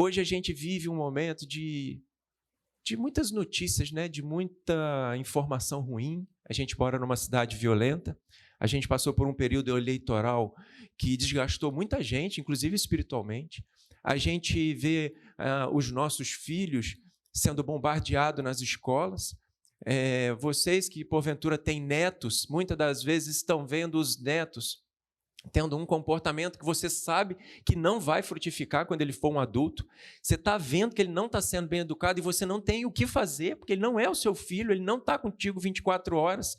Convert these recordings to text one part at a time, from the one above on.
Hoje a gente vive um momento de muitas notícias, né? De muita informação ruim. A gente mora numa cidade violenta. A gente passou por um período eleitoral que desgastou muita gente, inclusive espiritualmente. A gente vê os nossos filhos sendo bombardeados nas escolas. Vocês que, porventura, têm netos, muitas das vezes estão vendo os netos tendo um comportamento que você sabe que não vai frutificar quando ele for um adulto. Você está vendo que ele não está sendo bem educado e você não tem o que fazer, porque ele não é o seu filho, ele não está contigo 24 horas.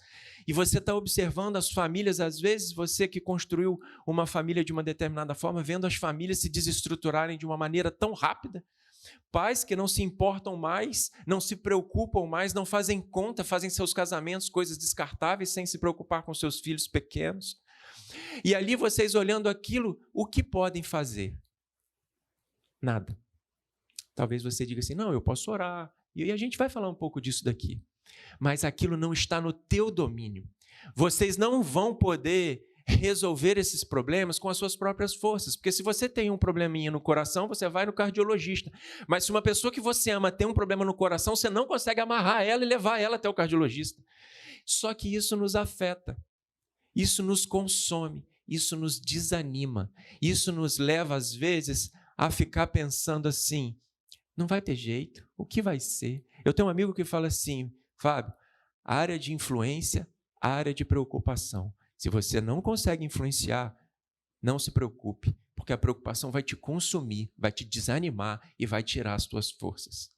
E você está observando as famílias, às vezes, você que construiu uma família de uma determinada forma, vendo as famílias se desestruturarem de uma maneira tão rápida. Pais que não se importam mais, não se preocupam mais, não fazem conta, fazem seus casamentos, coisas descartáveis, sem se preocupar com seus filhos pequenos. E ali vocês olhando aquilo, o que podem fazer? Nada. Talvez você diga assim, não, eu posso orar. E a gente vai falar um pouco disso daqui. Mas aquilo não está no teu domínio. Vocês não vão poder resolver esses problemas com as suas próprias forças. Porque se você tem um probleminha no coração, você vai no cardiologista. Mas se uma pessoa que você ama tem um problema no coração, você não consegue amarrar ela e levar ela até o cardiologista. Só que isso nos afeta. Isso nos consome, isso nos desanima, isso nos leva, às vezes, a ficar pensando assim, não vai ter jeito, o que vai ser? Eu tenho um amigo que fala assim, Fábio, área de influência, área de preocupação. Se você não consegue influenciar, não se preocupe, porque a preocupação vai te consumir, vai te desanimar e vai tirar as tuas forças.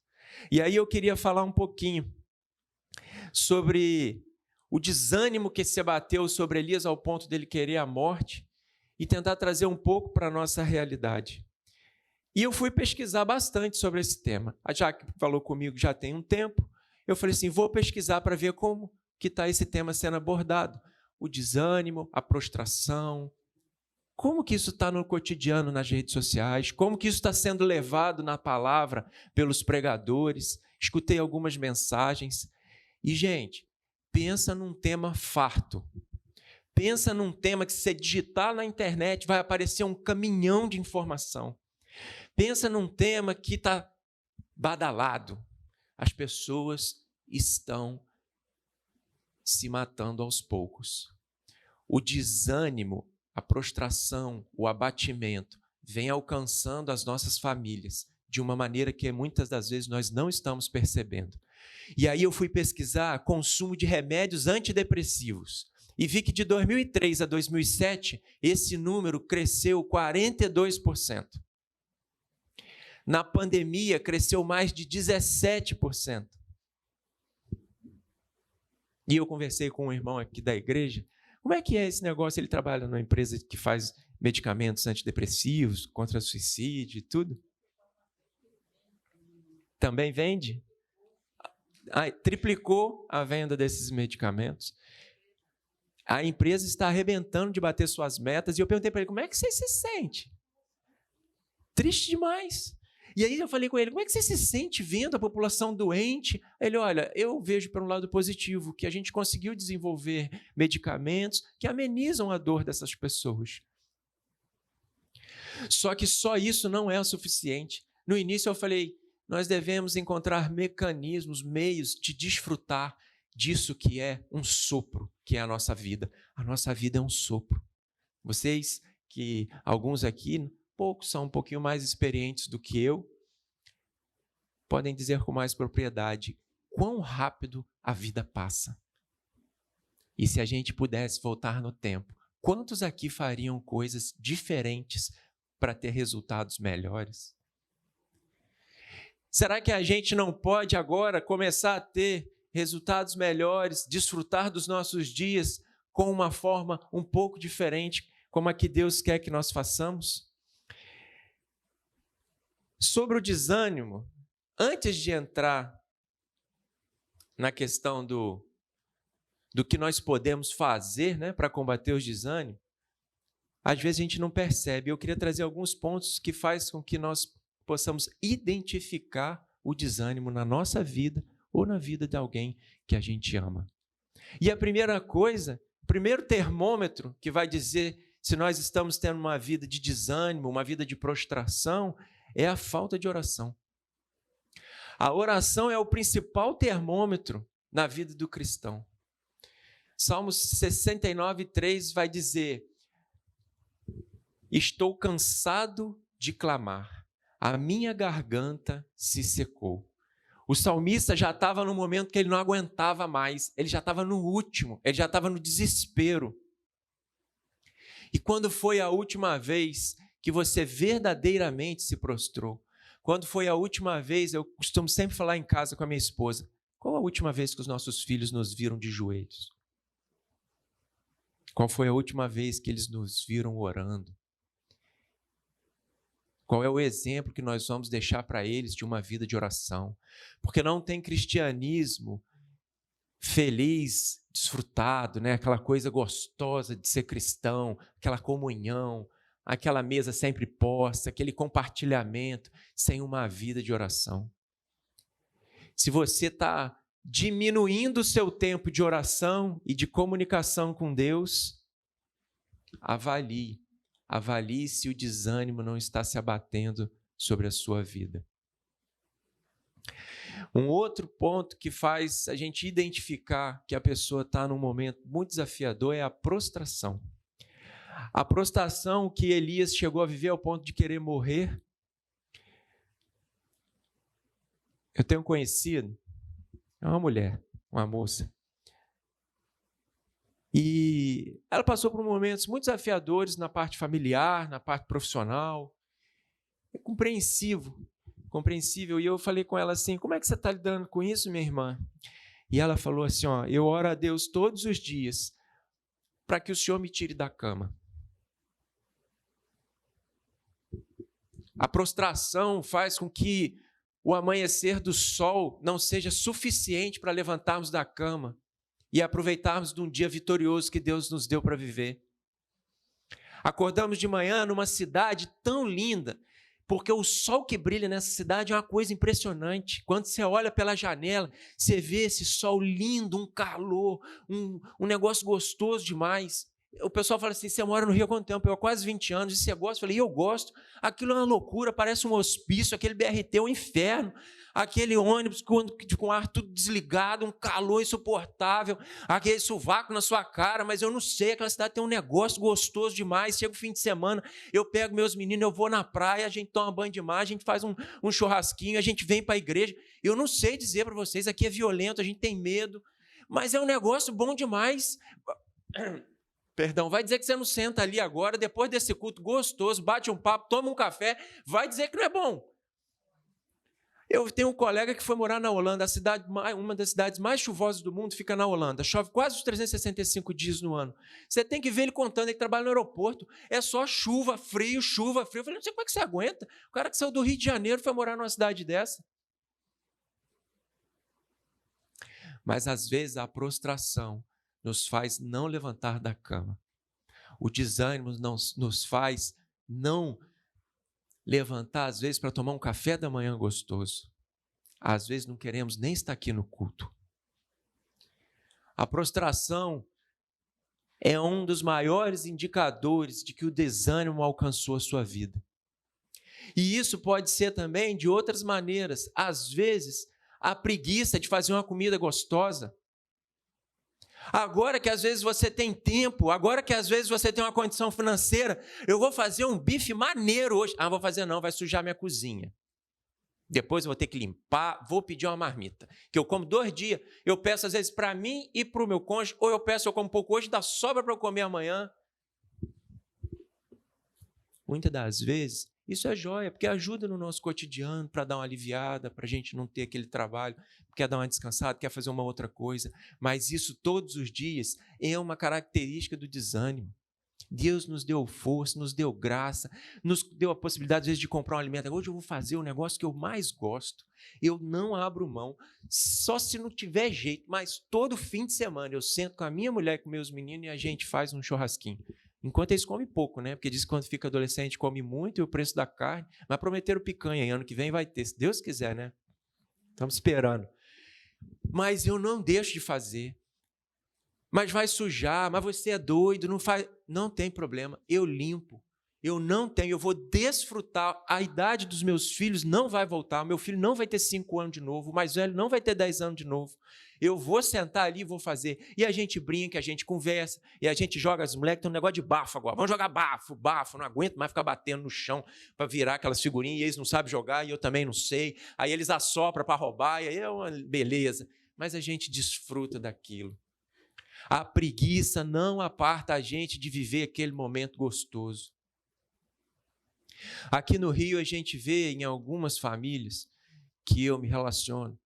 E aí eu queria falar um pouquinho sobre o desânimo que se abateu sobre Elias ao ponto dele querer a morte e tentar trazer um pouco para a nossa realidade. E eu fui pesquisar bastante sobre esse tema. A Jaque falou comigo já tem um tempo. Eu falei assim, vou pesquisar para ver como que está esse tema sendo abordado. O desânimo, a prostração, como que isso está no cotidiano nas redes sociais, como que isso está sendo levado na palavra pelos pregadores. Escutei algumas mensagens. E, gente, pensa num tema farto. Pensa num tema que, se você digitar na internet, vai aparecer um caminhão de informação. Pensa num tema que está badalado. As pessoas estão se matando aos poucos. O desânimo, a prostração, o abatimento vem alcançando as nossas famílias de uma maneira que muitas das vezes nós não estamos percebendo. E aí eu fui pesquisar consumo de remédios antidepressivos e vi que de 2003 a 2007 esse número cresceu 42%. Na pandemia cresceu mais de 17%. E eu conversei com um irmão aqui da igreja, como é que é esse negócio? Ele trabalha numa empresa que faz medicamentos antidepressivos, contra suicídio e tudo. Também vende? Triplicou a venda desses medicamentos. A empresa está arrebentando de bater suas metas. E eu perguntei para ele, como é que você se sente? Triste demais. E aí eu falei com ele, como é que você se sente vendo a população doente? Ele, olha, eu vejo por um lado positivo, que a gente conseguiu desenvolver medicamentos que amenizam a dor dessas pessoas. Só que só isso não é o suficiente. No início eu falei, nós devemos encontrar mecanismos, meios de desfrutar disso que é um sopro, que é a nossa vida. A nossa vida é um sopro. Vocês, que alguns aqui, poucos são um pouquinho mais experientes do que eu, podem dizer com mais propriedade quão rápido a vida passa. E se a gente pudesse voltar no tempo, quantos aqui fariam coisas diferentes para ter resultados melhores? Será que a gente não pode agora começar a ter resultados melhores, desfrutar dos nossos dias com uma forma um pouco diferente, como a que Deus quer que nós façamos? Sobre o desânimo, antes de entrar na questão do que nós podemos fazer, né, para combater o desânimo, às vezes a gente não percebe. Eu queria trazer alguns pontos que fazem com que nós possamos identificar o desânimo na nossa vida ou na vida de alguém que a gente ama. E a primeira coisa, o primeiro termômetro que vai dizer se nós estamos tendo uma vida de desânimo, uma vida de prostração, é a falta de oração. A oração é o principal termômetro na vida do cristão. Salmos 69:3 vai dizer: estou cansado de clamar, a minha garganta se secou. O salmista já estava no momento que ele não aguentava mais, ele já estava no último, ele já estava no desespero. E quando foi a última vez que você verdadeiramente se prostrou? Quando foi a última vez, eu costumo sempre falar em casa com a minha esposa, qual a última vez que os nossos filhos nos viram de joelhos? Qual foi a última vez que eles nos viram orando? Qual é o exemplo que nós vamos deixar para eles de uma vida de oração? Porque não tem cristianismo feliz, desfrutado, né? Aquela coisa gostosa de ser cristão, aquela comunhão, aquela mesa sempre posta, aquele compartilhamento, sem uma vida de oração. Se você está diminuindo o seu tempo de oração e de comunicação com Deus, avalie se o desânimo não está se abatendo sobre a sua vida. Um outro ponto que faz a gente identificar que a pessoa está num momento muito desafiador é a prostração. A prostração que Elias chegou a viver ao ponto de querer morrer. Eu tenho conhecido, é uma mulher, uma moça, e ela passou por momentos muito desafiadores na parte familiar, na parte profissional. É compreensível. E eu falei com ela assim, como é que você está lidando com isso, minha irmã? E ela falou assim, eu oro a Deus todos os dias para que o Senhor me tire da cama. A prostração faz com que o amanhecer do sol não seja suficiente para levantarmos da cama e aproveitarmos de um dia vitorioso que Deus nos deu para viver. Acordamos de manhã numa cidade tão linda, porque o sol que brilha nessa cidade é uma coisa impressionante. Quando você olha pela janela, você vê esse sol lindo, um calor, um negócio gostoso demais. O pessoal fala assim, você mora no Rio há quanto tempo? Eu há quase 20 anos, e você gosta? Eu falei, eu gosto. Aquilo é uma loucura, parece um hospício, aquele BRT é um inferno. Aquele ônibus com o ar tudo desligado, um calor insuportável, aquele sovaco na sua cara, mas eu não sei, aquela cidade tem um negócio gostoso demais. Chega o fim de semana, eu pego meus meninos, eu vou na praia, a gente toma banho de mar, a gente faz um churrasquinho, a gente vem para a igreja. Eu não sei dizer para vocês, aqui é violento, a gente tem medo, mas é um negócio bom demais. Perdão, vai dizer que você não senta ali agora, depois desse culto gostoso, bate um papo, toma um café, vai dizer que não é bom. Eu tenho um colega que foi morar na Holanda, uma das cidades mais chuvosas do mundo fica na Holanda. Chove quase os 365 dias no ano. Você tem que ver ele contando, ele trabalha no aeroporto, é só chuva, frio. Eu falei, não sei como é que você aguenta. O cara que saiu do Rio de Janeiro foi morar numa cidade dessa. Mas às vezes a prostração nos faz não levantar da cama. O desânimo nos faz não levantar, às vezes, para tomar um café da manhã gostoso. Às vezes não queremos nem estar aqui no culto. A prostração é um dos maiores indicadores de que o desânimo alcançou a sua vida. E isso pode ser também de outras maneiras. Às vezes, a preguiça de fazer uma comida gostosa. Agora que às vezes você tem tempo, agora que às vezes você tem uma condição financeira, eu vou fazer um bife maneiro hoje. Vou fazer não, vai sujar minha cozinha. Depois eu vou ter que limpar, vou pedir uma marmita, que eu como 2 dias, eu peço às vezes para mim e para o meu cônjuge, ou eu como pouco hoje, dá sobra para eu comer amanhã. Muitas das vezes, isso é joia, porque ajuda no nosso cotidiano para dar uma aliviada, para a gente não ter aquele trabalho, quer dar uma descansada, quer fazer uma outra coisa. Mas isso todos os dias é uma característica do desânimo. Deus nos deu força, nos deu graça, nos deu a possibilidade, às vezes, de comprar um alimento. Hoje eu vou fazer o negócio que eu mais gosto. Eu não abro mão, só se não tiver jeito, mas todo fim de semana eu sento com a minha mulher e com meus meninos e a gente faz um churrasquinho. Enquanto eles comem pouco, né? Porque diz que quando fica adolescente come muito e o preço da carne, mas prometeram picanha, e ano que vem vai ter, se Deus quiser, né? Estamos esperando. Mas eu não deixo de fazer. Mas vai sujar, mas você é doido, não faz. Não tem problema, eu limpo. eu não tenho, eu vou desfrutar, a idade dos meus filhos não vai voltar, o meu filho não vai ter 5 anos de novo, o mais velho não vai ter 10 anos de novo, eu vou sentar ali e vou fazer, e a gente brinca, a gente conversa, e a gente joga, os moleques tem um negócio de bafo agora, vamos jogar bafo, não aguento mais ficar batendo no chão para virar aquelas figurinhas, e eles não sabem jogar, e eu também não sei, aí eles assopram para roubar, e aí é uma beleza, mas a gente desfruta daquilo. A preguiça não aparta a gente de viver aquele momento gostoso. Aqui no Rio a gente vê em algumas famílias que eu me relaciono,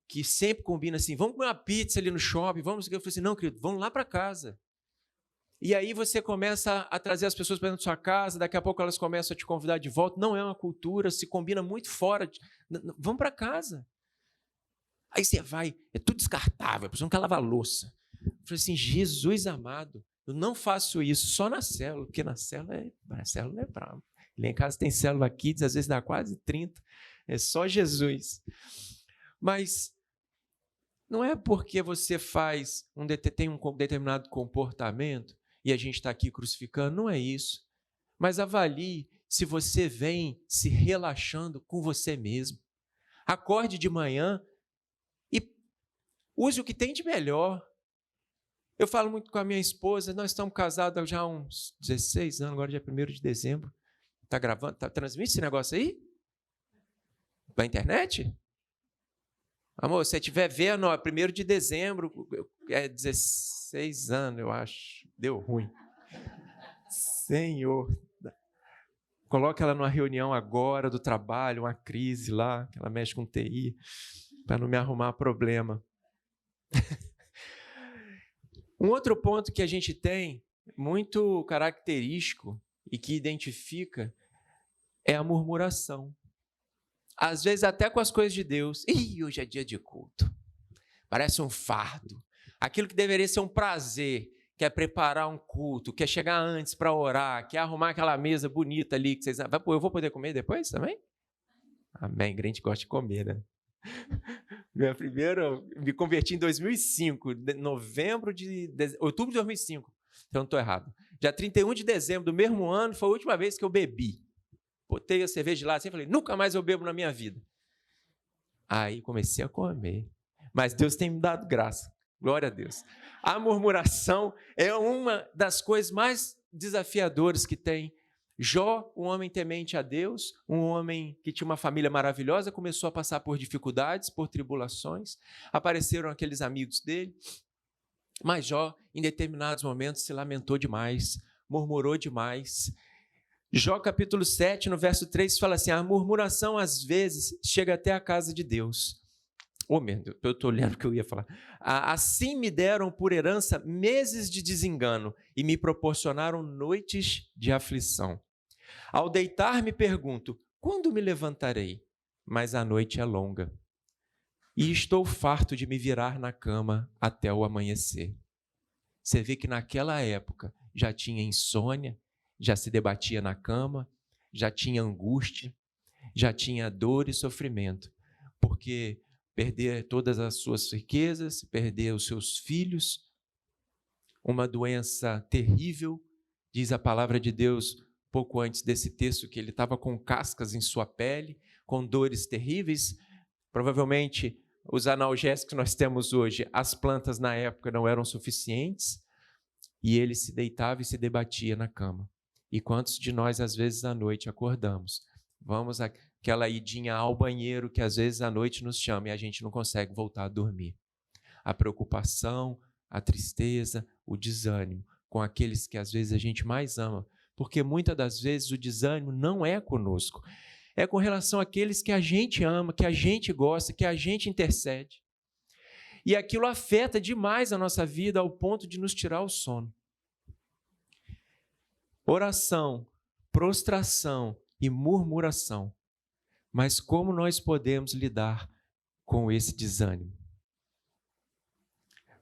que sempre combina assim, vamos comer uma pizza ali no shopping, vamos. Eu falei assim, não, querido, vamos lá para casa. E aí você começa a trazer as pessoas para dentro da sua casa, daqui a pouco elas começam a te convidar de volta, não é uma cultura, se combina muito fora, vamos para casa. Aí você vai, é tudo descartável, a pessoa não quer lavar louça. Eu falei assim, Jesus amado, eu não faço isso só na célula, porque na célula é bravo. Lá em casa tem célula aqui, às vezes dá quase 30, é só Jesus. Mas não é porque você tem um determinado comportamento e a gente está aqui crucificando, não é isso. Mas avalie se você vem se relaxando com você mesmo. Acorde de manhã e use o que tem de melhor. Eu falo muito com a minha esposa, nós estamos casados já há uns 16 anos, agora dia 1º de dezembro. Está gravando, está transmitindo esse negócio aí? Na internet? Amor, se você estiver vendo, 1º de dezembro, é 16 anos, eu acho. Deu ruim. Senhor. Coloca ela numa reunião agora do trabalho, uma crise lá, que ela mexe com TI, para não me arrumar problema. Um outro ponto que a gente tem, muito característico e que identifica, é a murmuração. Às vezes até com as coisas de Deus. Ih, hoje é dia de culto. Parece um fardo. Aquilo que deveria ser um prazer, que é preparar um culto, que é chegar antes para orar, que é arrumar aquela mesa bonita ali. Que vocês... Eu vou poder comer depois também? Amém, crente gosta de comer, né? Minha primeira, me converti em 2005, outubro de 2005, então não estou errado. Dia 31 de dezembro do mesmo ano foi a última vez que eu bebi. Botei a cerveja de lado assim e falei, nunca mais eu bebo na minha vida. Aí comecei a comer. Mas Deus tem me dado graça. Glória a Deus. A murmuração é uma das coisas mais desafiadoras que tem. Jó, um homem temente a Deus, um homem que tinha uma família maravilhosa, começou a passar por dificuldades, por tribulações. Apareceram aqueles amigos dele. Mas Jó, em determinados momentos, se lamentou demais, murmurou demais. Jó capítulo 7, no verso 3, fala assim, a murmuração às vezes chega até a casa de Deus. Oh, meu Deus, eu estou lendo o que eu ia falar. Assim me deram por herança meses de desengano e me proporcionaram noites de aflição. Ao deitar-me pergunto, quando me levantarei? Mas a noite é longa e estou farto de me virar na cama até o amanhecer. Você vê que naquela época já tinha insônia, já se debatia na cama, já tinha angústia, já tinha dor e sofrimento, porque perder todas as suas riquezas, perder os seus filhos, uma doença terrível, diz a palavra de Deus pouco antes desse texto que ele estava com cascas em sua pele, com dores terríveis, provavelmente os analgésicos que nós temos hoje, as plantas na época não eram suficientes, e ele se deitava e se debatia na cama. E quantos de nós, às vezes, à noite acordamos? Vamos aquela idinha ao banheiro que, às vezes, à noite nos chama e a gente não consegue voltar a dormir. A preocupação, a tristeza, o desânimo com aqueles que, às vezes, a gente mais ama. Porque, muitas das vezes, o desânimo não é conosco. É com relação àqueles que a gente ama, que a gente gosta, que a gente intercede. E aquilo afeta demais a nossa vida ao ponto de nos tirar o sono. Oração, prostração e murmuração. Mas como nós podemos lidar com esse desânimo?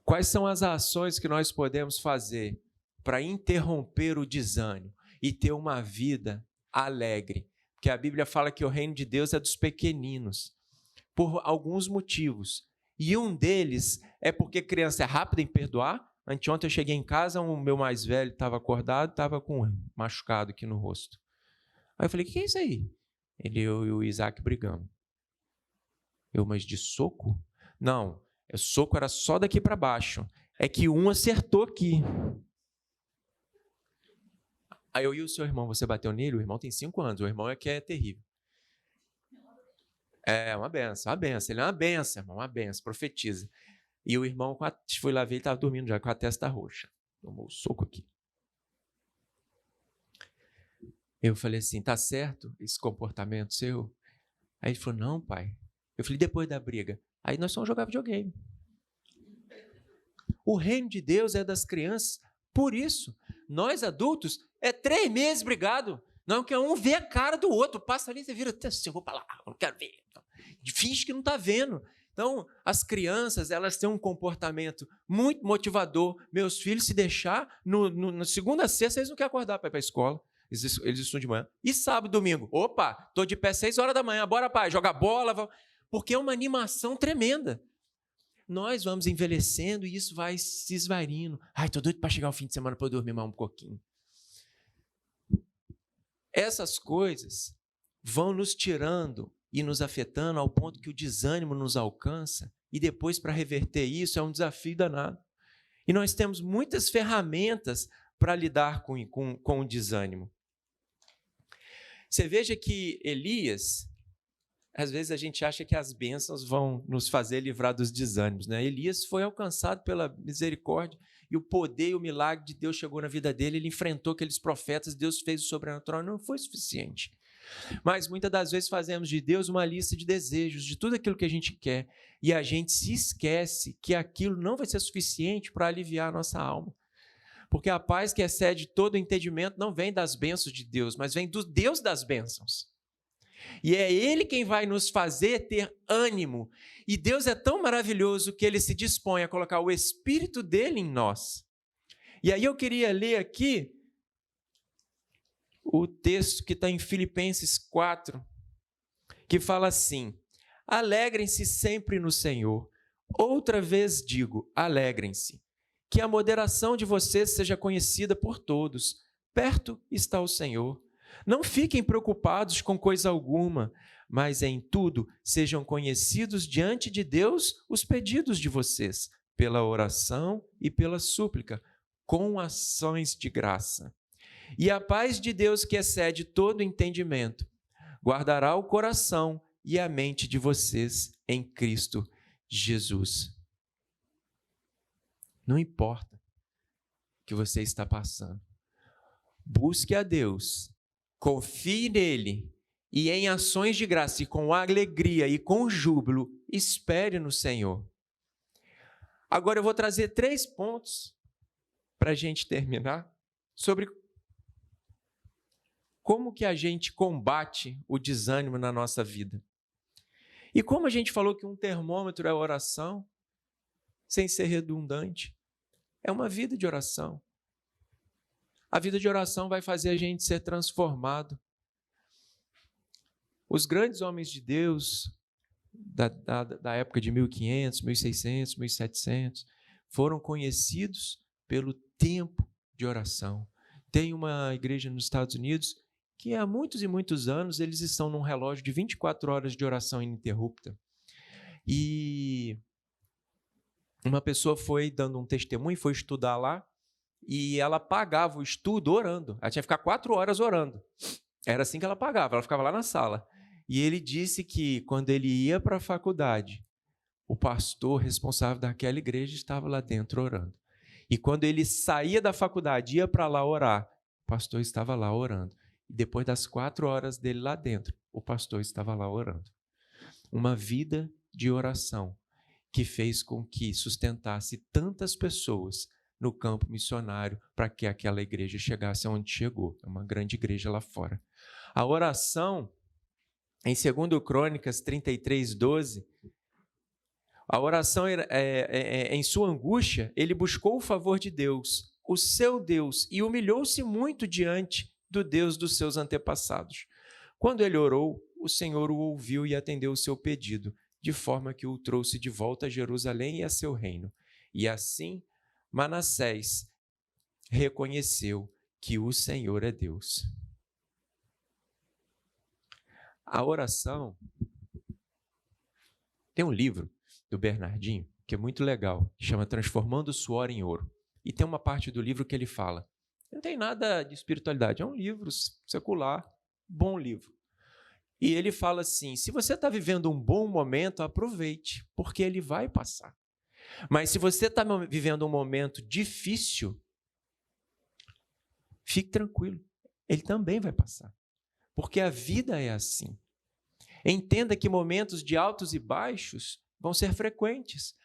Quais são as ações que nós podemos fazer para interromper o desânimo e ter uma vida alegre? Porque a Bíblia fala que o reino de Deus é dos pequeninos, por alguns motivos. E um deles é porque criança é rápida em perdoar, Anteontem eu cheguei em casa, o meu mais velho estava acordado, estava com um machucado aqui no rosto. Aí eu falei, o que é isso aí? Eu e o Isaac brigamos. Mas de soco? Não, o soco era só daqui para baixo. É que um acertou aqui. Aí eu e o seu irmão, você bateu nele? O irmão tem 5 anos, o irmão é que é terrível. É uma benção, uma benção. Ele é uma benção, irmão, uma benção, profetiza. E o irmão, fui lá ver, ele estava dormindo já com a testa roxa. Tomou um soco aqui. Eu falei assim, tá certo esse comportamento seu? Aí ele falou, não, pai. Eu falei, depois da briga. Aí nós fomos jogar videogame. O reino de Deus é das crianças. Por isso, nós adultos, 3 meses brigado. Não que um vê a cara do outro. Passa ali, você vira, eu vou para lá, eu não quero ver. Finge que não está vendo. Então, as crianças, elas têm um comportamento muito motivador. Meus filhos, se deixar, no segunda a sexta, eles não querem acordar para ir para a escola. Eles estudam de manhã. E sábado, domingo. Opa, estou de pé 6 horas da manhã. Bora, pai, joga bola. Porque é uma animação tremenda. Nós vamos envelhecendo e isso vai se esvaindo. Ai, estou doido para chegar o fim de semana para eu dormir mais um pouquinho. Essas coisas vão nos tirando e nos afetando ao ponto que o desânimo nos alcança, e depois, para reverter isso, é um desafio danado. E nós temos muitas ferramentas para lidar com o desânimo. Você veja que Elias, às vezes a gente acha que as bênçãos vão nos fazer livrar dos desânimos, né? Elias foi alcançado pela misericórdia, e o poder e o milagre de Deus chegou na vida dele, ele enfrentou aqueles profetas, Deus fez o sobrenatural, não foi suficiente. Mas muitas das vezes fazemos de Deus uma lista de desejos, de tudo aquilo que a gente quer, e a gente se esquece que aquilo não vai ser suficiente para aliviar a nossa alma. Porque a paz que excede todo entendimento não vem das bênçãos de Deus, mas vem do Deus das bênçãos. E é Ele quem vai nos fazer ter ânimo. E Deus é tão maravilhoso que Ele se dispõe a colocar o Espírito dEle em nós. E aí eu queria ler aqui o texto que está em Filipenses 4, que fala assim: alegrem-se sempre no Senhor. Outra vez digo, alegrem-se. Que a moderação de vocês seja conhecida por todos. Perto está o Senhor. Não fiquem preocupados com coisa alguma, mas em tudo sejam conhecidos diante de Deus os pedidos de vocês, pela oração e pela súplica, com ações de graça. E a paz de Deus, que excede todo entendimento, guardará o coração e a mente de vocês em Cristo Jesus. Não importa o que você está passando. Busque a Deus, confie nele e em ações de graça, e com alegria e com júbilo, espere no Senhor. Agora eu vou trazer 3 pontos para a gente terminar sobre como que a gente combate o desânimo na nossa vida. E como a gente falou que um termômetro é oração, sem ser redundante, é uma vida de oração. A vida de oração vai fazer a gente ser transformado. Os grandes homens de Deus, da época de 1500, 1600, 1700, foram conhecidos pelo tempo de oração. Tem uma igreja nos Estados Unidos que há muitos e muitos anos eles estão num relógio de 24 horas de oração ininterrupta. E uma pessoa foi dando um testemunho, foi estudar lá, e ela pagava o estudo orando. Ela tinha que ficar 4 horas orando. Era assim que ela pagava, ela ficava lá na sala. E ele disse que quando ele ia para a faculdade, o pastor responsável daquela igreja estava lá dentro orando. E quando ele saía da faculdade, ia para lá orar, o pastor estava lá orando. E depois das 4 horas dele lá dentro, o pastor estava lá orando. Uma vida de oração que fez com que sustentasse tantas pessoas no campo missionário para que aquela igreja chegasse aonde chegou. É uma grande igreja lá fora. A oração, em 2 Crônicas 33:12, a oração em sua angústia, ele buscou o favor de Deus, o seu Deus, e humilhou-se muito diante do Deus dos seus antepassados. Quando ele orou, o Senhor o ouviu e atendeu o seu pedido, de forma que o trouxe de volta a Jerusalém e a seu reino. E assim, Manassés reconheceu que o Senhor é Deus. A oração... Tem um livro do Bernardinho que é muito legal, que chama Transformando o Suor em Ouro. E tem uma parte do livro que ele fala, não tem nada de espiritualidade, é um livro secular, bom livro. E ele fala assim, se você está vivendo um bom momento, aproveite, porque ele vai passar. Mas se você está vivendo um momento difícil, fique tranquilo, ele também vai passar. Porque a vida é assim. Entenda que momentos de altos e baixos vão ser frequentes.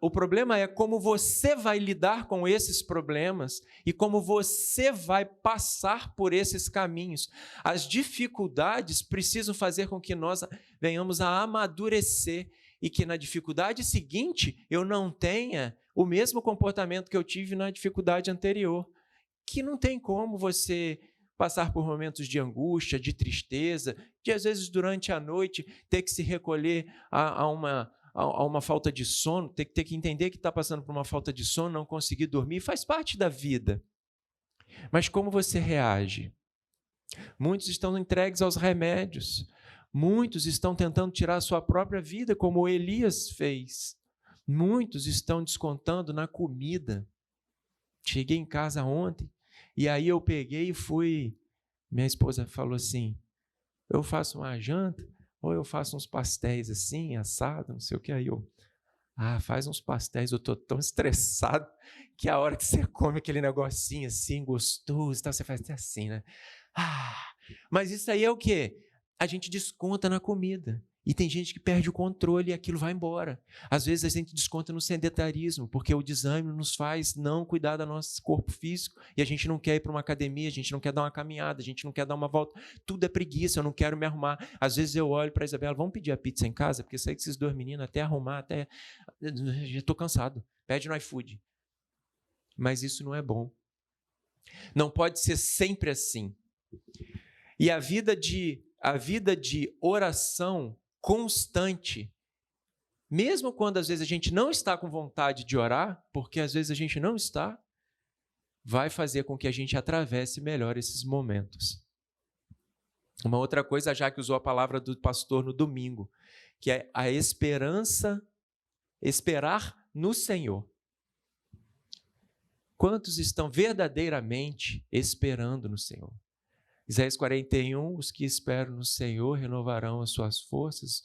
O problema é como você vai lidar com esses problemas e como você vai passar por esses caminhos. As dificuldades precisam fazer com que nós venhamos a amadurecer e que na dificuldade seguinte eu não tenha o mesmo comportamento que eu tive na dificuldade anterior. Que não tem como você passar por momentos de angústia, de tristeza, de às vezes durante a noite ter que se recolher a uma falta de sono, ter que entender que está passando por uma falta de sono, não conseguir dormir, faz parte da vida. Mas como você reage? Muitos estão entregues aos remédios, muitos estão tentando tirar a sua própria vida, como Elias fez. Muitos estão descontando na comida. Cheguei em casa ontem, e aí eu peguei e fui, minha esposa falou assim, eu faço uma janta, ou eu faço uns pastéis assim, assado, não sei o que, aí eu, faz uns pastéis, eu estou tão estressado, que a hora que você come aquele negocinho assim, gostoso, você faz até assim, né? Mas isso aí é o quê? A gente desconta na comida. E tem gente que perde o controle e aquilo vai embora. Às vezes a gente desconta no sedentarismo, porque o desânimo nos faz não cuidar do nosso corpo físico e a gente não quer ir para uma academia, a gente não quer dar uma caminhada, a gente não quer dar uma volta. Tudo é preguiça, eu não quero me arrumar. Às vezes eu olho para a Isabela, vamos pedir a pizza em casa? Porque sei que esses dois meninos até arrumar, já estou cansado. Pede no iFood. Mas isso não é bom. Não pode ser sempre assim. E a vida de oração constante, mesmo quando às vezes a gente não está com vontade de orar, porque às vezes a gente não está, vai fazer com que a gente atravesse melhor esses momentos. Uma outra coisa, já que usou a palavra do pastor no domingo, que é a esperança, esperar no Senhor. Quantos estão verdadeiramente esperando no Senhor? Isaías 41, os que esperam no Senhor renovarão as suas forças,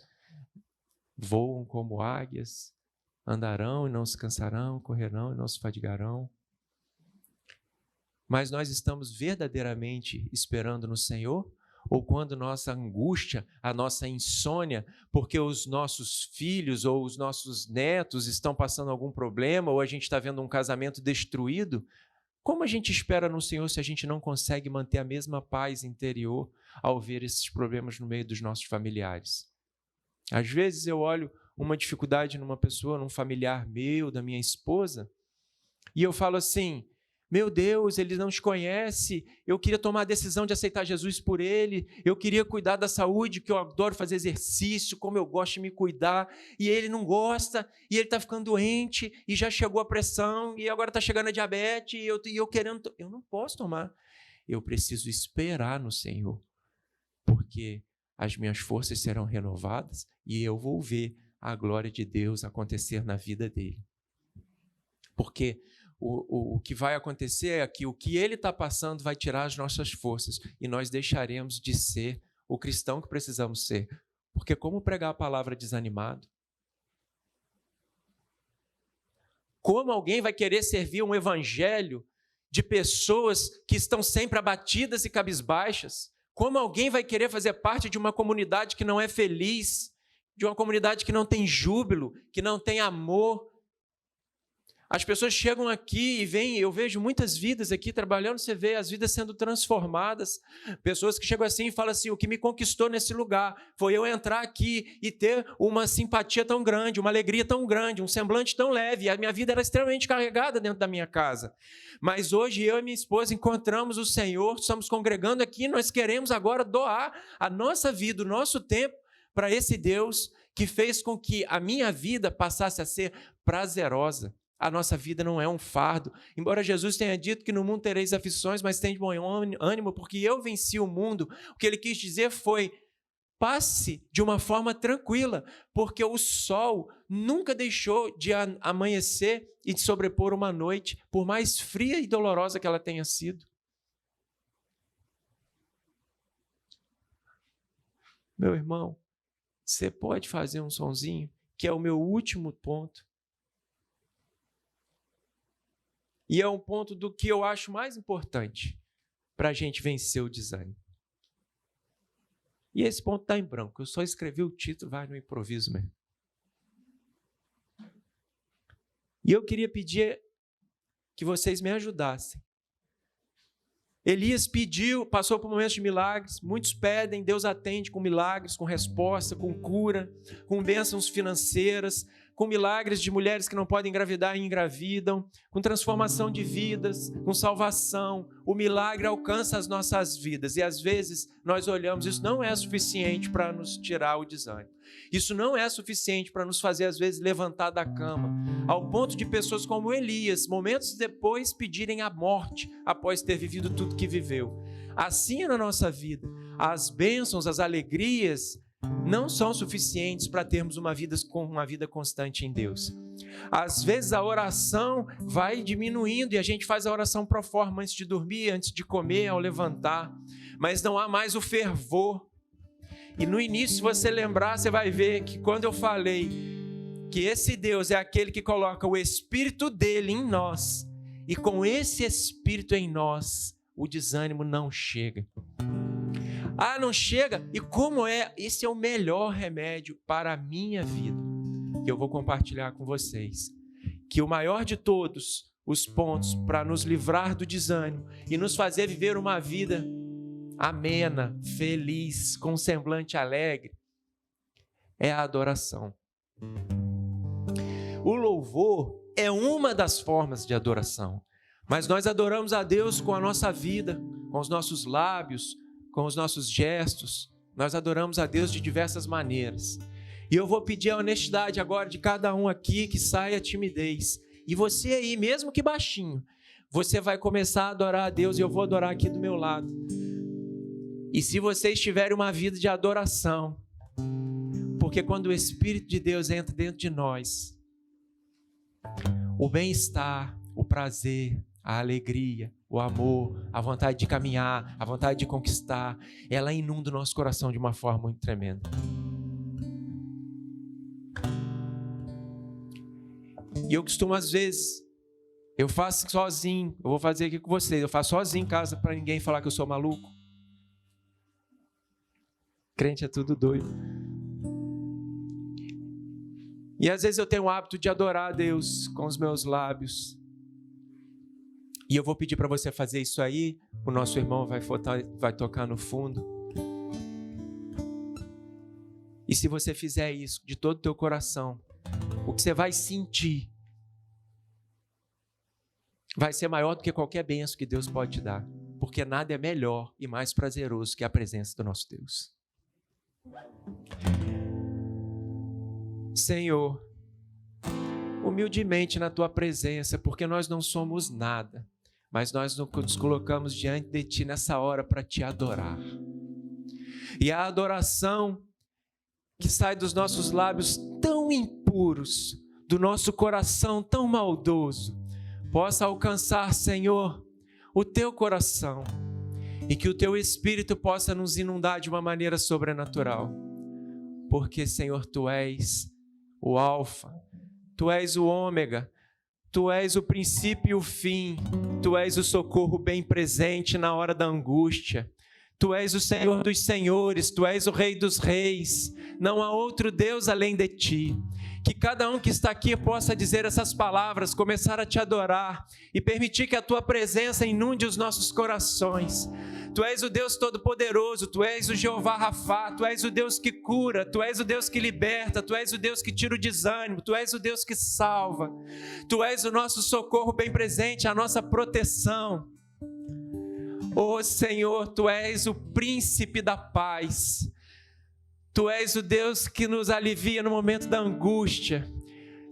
voam como águias, andarão e não se cansarão, correrão e não se fadigarão. Mas nós estamos verdadeiramente esperando no Senhor? Ou quando nossa angústia, a nossa insônia, porque os nossos filhos ou os nossos netos estão passando algum problema, ou a gente está vendo um casamento destruído, como a gente espera no Senhor se a gente não consegue manter a mesma paz interior ao ver esses problemas no meio dos nossos familiares? Às vezes eu olho uma dificuldade numa pessoa, num familiar meu, da minha esposa, e eu falo assim, meu Deus, ele não te conhece, eu queria tomar a decisão de aceitar Jesus por ele, eu queria cuidar da saúde, que eu adoro fazer exercício, como eu gosto de me cuidar, e ele não gosta, e ele está ficando doente, e já chegou a pressão, e agora está chegando a diabetes, e eu querendo... Eu não posso tomar. Eu preciso esperar no Senhor, porque as minhas forças serão renovadas, e eu vou ver a glória de Deus acontecer na vida dele. Porque o que vai acontecer é que o que ele está passando vai tirar as nossas forças e nós deixaremos de ser o cristão que precisamos ser. Porque como pregar a palavra desanimado? Como alguém vai querer servir um evangelho de pessoas que estão sempre abatidas e cabisbaixas? Como alguém vai querer fazer parte de uma comunidade que não é feliz, de uma comunidade que não tem júbilo, que não tem amor? As pessoas chegam aqui e vêm, eu vejo muitas vidas aqui trabalhando, você vê as vidas sendo transformadas, pessoas que chegam assim e falam assim, o que me conquistou nesse lugar foi eu entrar aqui e ter uma simpatia tão grande, uma alegria tão grande, um semblante tão leve, a minha vida era extremamente carregada dentro da minha casa, mas hoje eu e minha esposa encontramos o Senhor, estamos congregando aqui, nós queremos agora doar a nossa vida, o nosso tempo para esse Deus que fez com que a minha vida passasse a ser prazerosa. A nossa vida não é um fardo. Embora Jesus tenha dito que no mundo tereis aflições, mas tem de bom ânimo, porque eu venci o mundo. O que ele quis dizer foi: passe de uma forma tranquila, porque o sol nunca deixou de amanhecer e de sobrepor uma noite, por mais fria e dolorosa que ela tenha sido. Meu irmão, você pode fazer um sonzinho, que é o meu último ponto. E é um ponto do que eu acho mais importante para a gente vencer o desânimo. E esse ponto está em branco. Eu só escrevi o título, vai no improviso mesmo. E eu queria pedir que vocês me ajudassem. Elias pediu, passou por momentos de milagres. Muitos pedem, Deus atende com milagres, com resposta, com cura, com bênçãos financeiras, com milagres de mulheres que não podem engravidar e engravidam, com transformação de vidas, com salvação. O milagre alcança as nossas vidas e às vezes nós olhamos, isso não é suficiente para nos tirar o desânimo. Isso não é suficiente para nos fazer às vezes levantar da cama, ao ponto de pessoas como Elias, momentos depois, pedirem a morte após ter vivido tudo que viveu. Assim é na nossa vida. As bênçãos, as alegrias não são suficientes para termos uma vida constante em Deus. Às vezes a oração vai diminuindo e a gente faz a oração pro forma antes de dormir, antes de comer, ao levantar, mas não há mais o fervor. E no início, se você lembrar, você vai ver que quando eu falei que esse Deus é aquele que coloca o Espírito dele em nós, e com esse Espírito em nós, o desânimo não chega. Ah, não chega? E como é? Esse é o melhor remédio para a minha vida, que eu vou compartilhar com vocês. Que o maior de todos os pontos para nos livrar do desânimo e nos fazer viver uma vida amena, feliz, com um semblante alegre, é a adoração. O louvor é uma das formas de adoração, mas nós adoramos a Deus com a nossa vida, com os nossos lábios, com os nossos gestos. Nós adoramos a Deus de diversas maneiras. E eu vou pedir a honestidade agora de cada um aqui, que saia a timidez. E você aí, mesmo que baixinho, você vai começar a adorar a Deus e eu vou adorar aqui do meu lado. E se vocês tiverem uma vida de adoração, porque quando o Espírito de Deus entra dentro de nós, o bem-estar, o prazer, a alegria, o amor, a vontade de caminhar, a vontade de conquistar, ela inunda o nosso coração de uma forma muito tremenda. E eu costumo, às vezes, eu faço sozinho, eu vou fazer aqui com vocês, eu faço sozinho em casa para ninguém falar que eu sou maluco. Crente é tudo doido. E às vezes eu tenho o hábito de adorar a Deus com os meus lábios. E eu vou pedir para você fazer isso aí. O nosso irmão vai tocar no fundo. E se você fizer isso de todo o teu coração, o que você vai sentir vai ser maior do que qualquer bênção que Deus pode te dar. Porque nada é melhor e mais prazeroso que a presença do nosso Deus. Senhor, humildemente na Tua presença, porque nós não somos nada, mas nós nos colocamos diante de Ti nessa hora para Te adorar. E a adoração que sai dos nossos lábios tão impuros, do nosso coração tão maldoso, possa alcançar, Senhor, o Teu coração, e que o Teu Espírito possa nos inundar de uma maneira sobrenatural. Porque, Senhor, Tu és o Alfa, Tu és o Ômega, Tu és o princípio e o fim, Tu és o socorro bem presente na hora da angústia. Tu és o Senhor dos senhores, Tu és o Rei dos reis, não há outro Deus além de Ti. Que cada um que está aqui possa dizer essas palavras, começar a Te adorar e permitir que a Tua presença inunde os nossos corações. Tu és o Deus Todo-Poderoso, Tu és o Jeová Rafá, Tu és o Deus que cura, Tu és o Deus que liberta, Tu és o Deus que tira o desânimo, Tu és o Deus que salva, Tu és o nosso socorro bem presente, a nossa proteção. Oh Senhor, Tu és o príncipe da paz, Tu és o Deus que nos alivia no momento da angústia.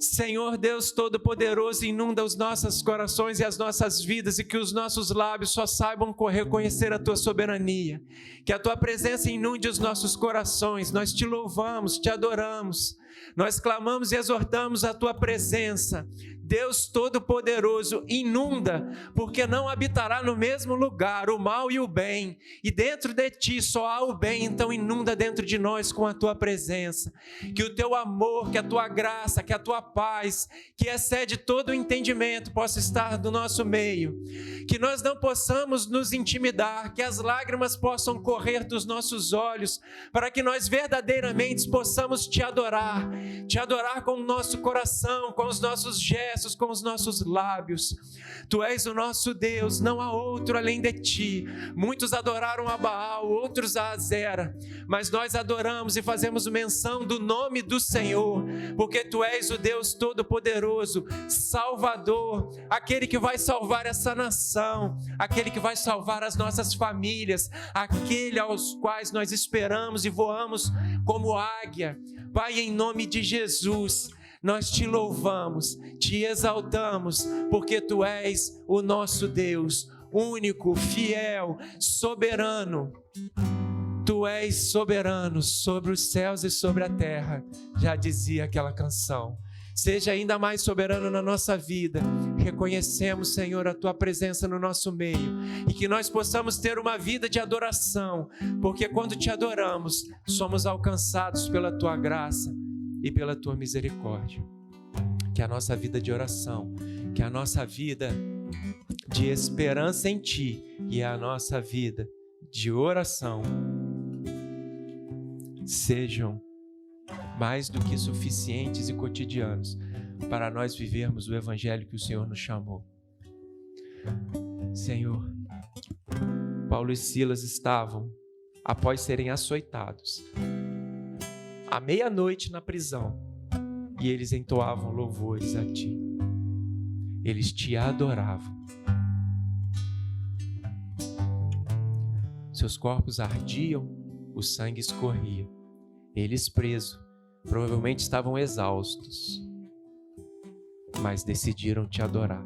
Senhor Deus Todo-Poderoso, inunda os nossos corações e as nossas vidas, e que os nossos lábios só saibam reconhecer a Tua soberania. Que a Tua presença inunde os nossos corações. Nós Te louvamos, Te adoramos. Nós clamamos e exortamos a Tua presença. Deus Todo-Poderoso, inunda, porque não habitará no mesmo lugar o mal e o bem, e dentro de Ti só há o bem, então inunda dentro de nós com a Tua presença. Que o Teu amor, que a Tua graça, que a Tua paz, que excede todo o entendimento, possa estar no nosso meio. Que nós não possamos nos intimidar, que as lágrimas possam correr dos nossos olhos, para que nós verdadeiramente possamos Te adorar com o nosso coração, com os nossos gestos, com os nossos lábios. Tu és o nosso Deus, não há outro além de Ti. Muitos adoraram a Baal, outros a Azera, mas nós adoramos e fazemos menção do nome do Senhor, porque Tu és o Deus Todo-Poderoso, Salvador, aquele que vai salvar essa nação, aquele que vai salvar as nossas famílias, aquele aos quais nós esperamos e voamos como águia. Pai, em nome de Jesus, nós Te louvamos, Te exaltamos, porque Tu és o nosso Deus, único, fiel, soberano. Tu és soberano sobre os céus e sobre a terra, já dizia aquela canção. Seja ainda mais soberano na nossa vida. Reconhecemos, Senhor, a Tua presença no nosso meio, e que nós possamos ter uma vida de adoração, porque quando Te adoramos, somos alcançados pela Tua graça e pela Tua misericórdia. Que a nossa vida de oração, que a nossa vida de esperança em Ti e a nossa vida de oração sejam mais do que suficientes e cotidianos para nós vivermos o evangelho que o Senhor nos chamou. Senhor, Paulo e Silas estavam, após serem açoitados, à meia-noite na prisão, e eles entoavam louvores a Ti. Eles Te adoravam. Seus corpos ardiam, o sangue escorria. Eles presos, provavelmente estavam exaustos, mas decidiram Te adorar.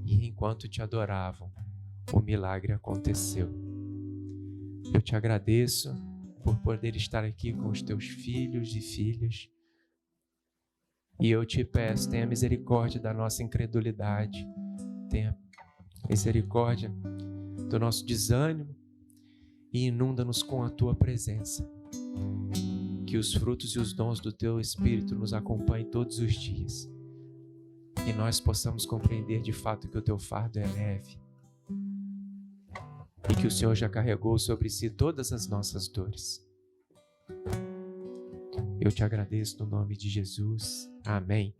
E enquanto Te adoravam, o milagre aconteceu. Eu Te agradeço por poder estar aqui com os Teus filhos e filhas. E eu Te peço, tenha misericórdia da nossa incredulidade, tenha misericórdia do nosso desânimo e inunda-nos com a Tua presença. Que os frutos e os dons do Teu Espírito nos acompanhem todos os dias. E nós possamos compreender de fato que o Teu fardo é leve. E que o Senhor já carregou sobre si todas as nossas dores. Eu Te agradeço no nome de Jesus. Amém.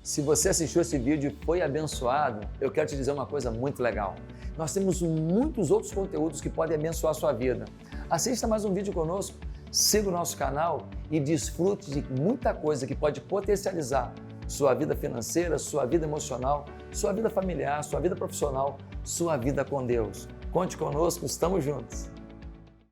Se você assistiu esse vídeo e foi abençoado, eu quero te dizer uma coisa muito legal. Nós temos muitos outros conteúdos que podem abençoar a sua vida. Assista mais um vídeo conosco, siga o nosso canal e desfrute de muita coisa que pode potencializar sua vida financeira, sua vida emocional, sua vida familiar, sua vida profissional, sua vida com Deus. Conte conosco, estamos juntos.